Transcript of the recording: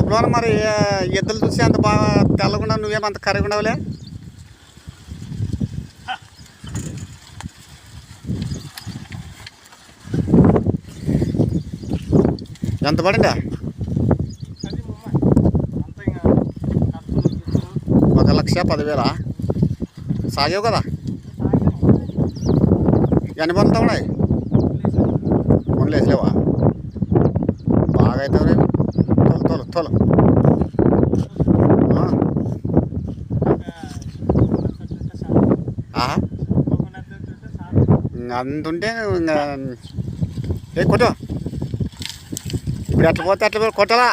కడుపులోన మరి ఎద్దులు చూసి అంత బాగా తెల్లకుండా నువ్వేమంత కర్రీగా ఉండవులే. ఎంత పడిందా? 1,10,000 సాగేవు కదా. ఎన్ని పొందుతా ఉన్నాయి? ఫోన్లు వేసలేవా? బాగా అవుతావు రేపు. తోలు తోలు తోలు. అందుంటే ఇంకా కొట్టు. ఇప్పుడు ఎట్లా పోతే అట్లా కొట్టాలా.